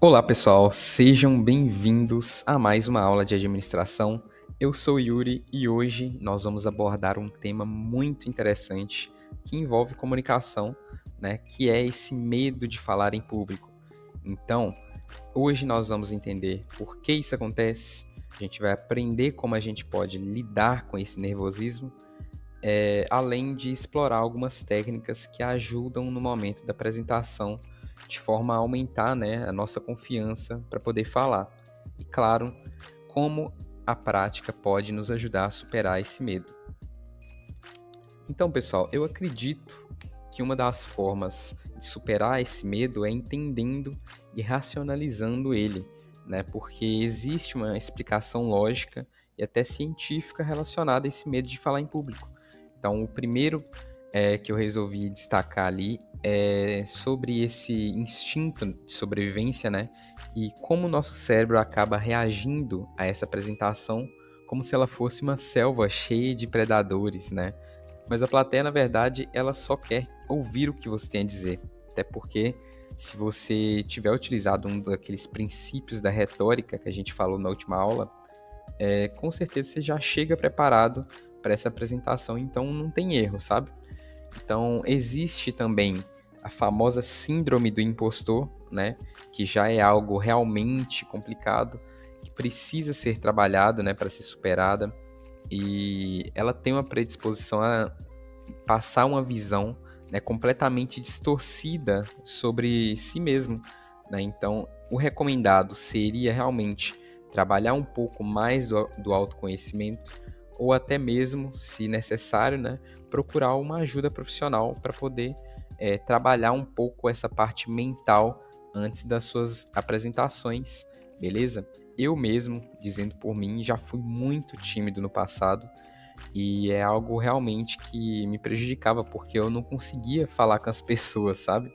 Olá pessoal, sejam bem-vindos a mais uma aula de administração. Eu sou Yuri e hoje nós vamos abordar um tema muito interessante que envolve comunicação, né? Que é esse medo de falar em público. Então, hoje nós vamos entender por que isso acontece, a gente vai aprender como a gente pode lidar com esse nervosismo, além de explorar algumas técnicas que ajudam no momento da apresentação, de forma a aumentar, né, a nossa confiança para poder falar. E claro, como a prática pode nos ajudar a superar esse medo. Então, pessoal, eu acredito que uma das formas de superar esse medo é entendendo e racionalizando ele, né? Porque existe uma explicação lógica e até científica relacionada a esse medo de falar em público. Então, o primeiro que eu resolvi destacar ali é sobre esse instinto de sobrevivência, né? E como o nosso cérebro acaba reagindo a essa apresentação como se ela fosse uma selva cheia de predadores, né? Mas a plateia, na verdade, ela só quer ouvir o que você tem a dizer. Até porque, se você tiver utilizado um daqueles princípios da retórica que a gente falou na última aula, com certeza você já chega preparado para essa apresentação, então não tem erro, sabe? Então, existe também a famosa síndrome do impostor, né? Que já é algo realmente complicado, que precisa ser trabalhado, né, para ser superada. E ela tem uma predisposição a passar uma visão, né, completamente distorcida sobre si mesmo, né? Então, o recomendado seria realmente trabalhar um pouco mais do autoconhecimento ou até mesmo, se necessário, né, procurar uma ajuda profissional para poder trabalhar um pouco essa parte mental antes das suas apresentações, beleza? Eu mesmo, dizendo por mim, já fui muito tímido no passado e é algo realmente que me prejudicava porque eu não conseguia falar com as pessoas, sabe?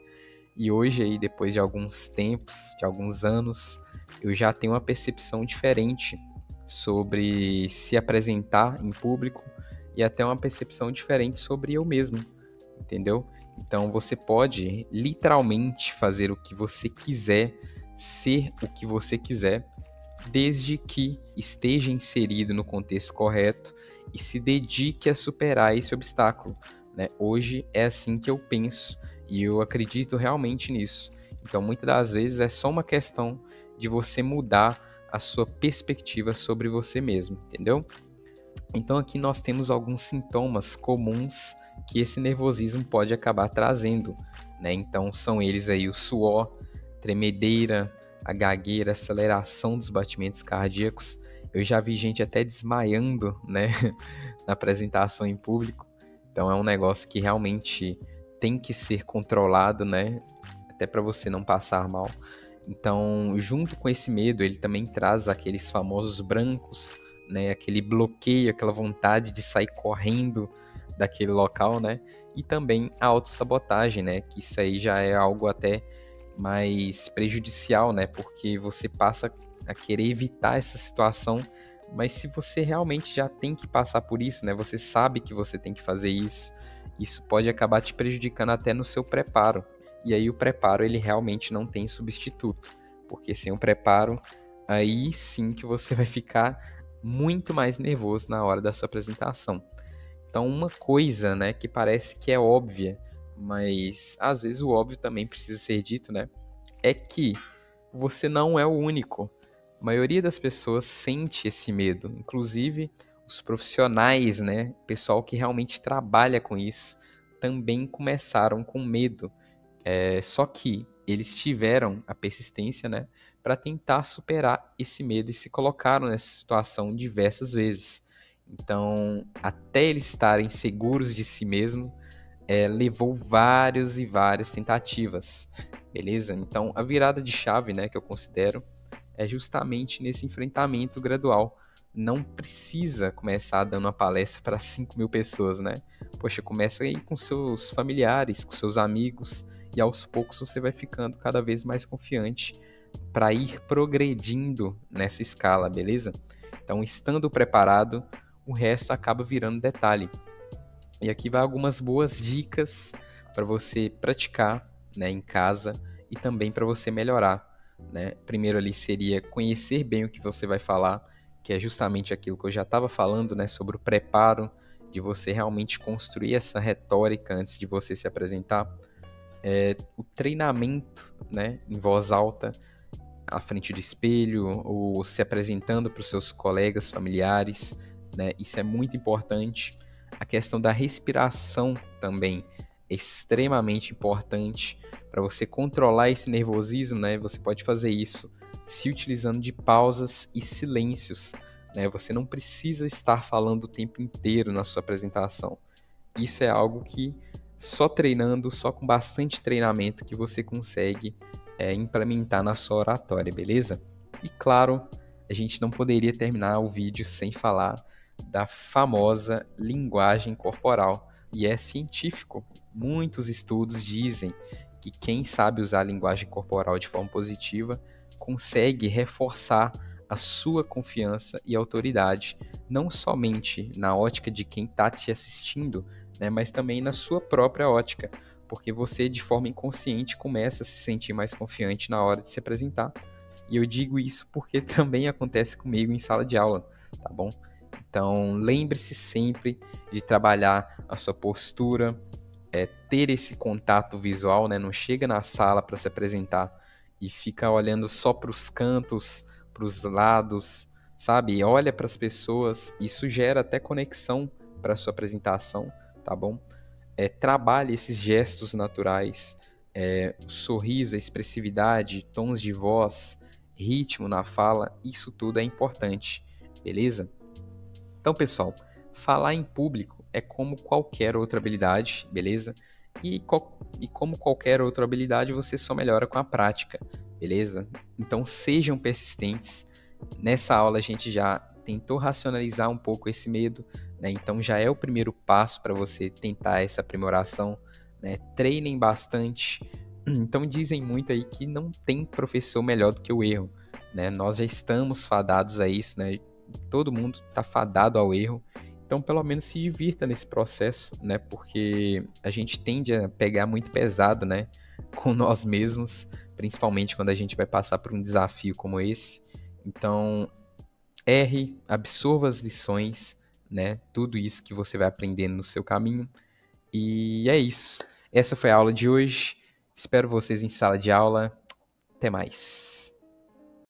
E hoje aí, depois de alguns tempos, de alguns anos, eu já tenho uma percepção diferente sobre se apresentar em público e até uma percepção diferente sobre eu mesmo, entendeu? Então você pode literalmente fazer o que você quiser, ser o que você quiser, desde que esteja inserido no contexto correto e se dedique a superar esse obstáculo, né? Hoje é assim que eu penso e eu acredito realmente nisso. Então, muitas das vezes é só uma questão de você mudar a sua perspectiva sobre você mesmo, entendeu? Então, aqui nós temos alguns sintomas comuns que esse nervosismo pode acabar trazendo, né? Então, são eles aí o suor, tremedeira, a gagueira, aceleração dos batimentos cardíacos. Eu já vi gente até desmaiando, né, na apresentação em público. Então, é um negócio que realmente tem que ser controlado, né, até para você não passar mal. Então, junto com esse medo, ele também traz aqueles famosos brancos, né? Aquele bloqueio, aquela vontade de sair correndo daquele local, né? E também a autossabotagem, né? Que isso aí já é algo até mais prejudicial, né? Porque você passa a querer evitar essa situação, mas se você realmente já tem que passar por isso, né? Você sabe que você tem que fazer isso, isso pode acabar te prejudicando até no seu preparo. E aí o preparo, ele realmente não tem substituto, porque sem o preparo, aí sim que você vai ficar muito mais nervoso na hora da sua apresentação. Então, uma coisa, né, que parece que é óbvia, mas às vezes o óbvio também precisa ser dito, né, é que você não é o único. A maioria das pessoas sente esse medo, inclusive os profissionais, né, pessoal que realmente trabalha com isso, também começaram com medo. Só que eles tiveram a persistência, né, para tentar superar esse medo e se colocaram nessa situação diversas vezes. Então, até eles estarem seguros de si mesmo, levou várias e várias tentativas, beleza? Então, a virada de chave, né, que eu considero, é justamente nesse enfrentamento gradual. Não precisa começar dando uma palestra para 5.000 pessoas, né? Poxa, começa aí com seus familiares, com seus amigos, e aos poucos você vai ficando cada vez mais confiante para ir progredindo nessa escala, beleza? Então, estando preparado, o resto acaba virando detalhe. E aqui vai algumas boas dicas para você praticar, né, em casa e também para você melhorar. né? Primeiro ali seria conhecer bem o que você vai falar, que é justamente aquilo que eu já estava falando, né? Sobre o preparo, de você realmente construir essa retórica antes de você se apresentar. O treinamento, né? Em voz alta, à frente do espelho, ou se apresentando para os seus colegas, familiares, né? Isso é muito importante. A questão da respiração também é extremamente importante para você controlar esse nervosismo, né? Você pode fazer isso se utilizando de pausas e silêncios, né? Você não precisa estar falando o tempo inteiro na sua apresentação. Isso é algo que só treinando, só com bastante treinamento que você consegue implementar na sua oratória, beleza? E claro, a gente não poderia terminar o vídeo sem falar da famosa linguagem corporal. E é científico. Muitos estudos dizem que quem sabe usar a linguagem corporal de forma positiva consegue reforçar a sua confiança e autoridade, não somente na ótica de quem está te assistindo, né, mas também na sua própria ótica, porque você, de forma inconsciente, começa a se sentir mais confiante na hora de se apresentar. E eu digo isso porque também acontece comigo em sala de aula, tá bom? Então, lembre-se sempre de trabalhar a sua postura, ter esse contato visual, né? Não chega na sala para se apresentar e fica olhando só para os cantos, para os lados, sabe? Olha para as pessoas, isso gera até conexão para a sua apresentação, tá bom? Trabalhe esses gestos naturais, o sorriso, a expressividade, tons de voz, ritmo na fala, isso tudo é importante, beleza? Então, pessoal, falar em público é como qualquer outra habilidade, beleza? E como qualquer outra habilidade, você só melhora com a prática, beleza? Então, sejam persistentes. Nessa aula, a gente já tentou racionalizar um pouco esse medo, né? Então, já é o primeiro passo para você tentar essa aprimoração, né? Treinem bastante. Então, dizem muito aí que não tem professor melhor do que o erro, né? Nós já estamos fadados a isso, né? Todo mundo está fadado ao erro, então pelo menos se divirta nesse processo, né? Porque a gente tende a pegar muito pesado, né? Com nós mesmos, principalmente quando a gente vai passar por um desafio como esse. Então, erre, absorva as lições, né? Tudo isso que você vai aprendendo no seu caminho. E é isso. Essa foi a aula de hoje. Espero vocês em sala de aula. Até mais.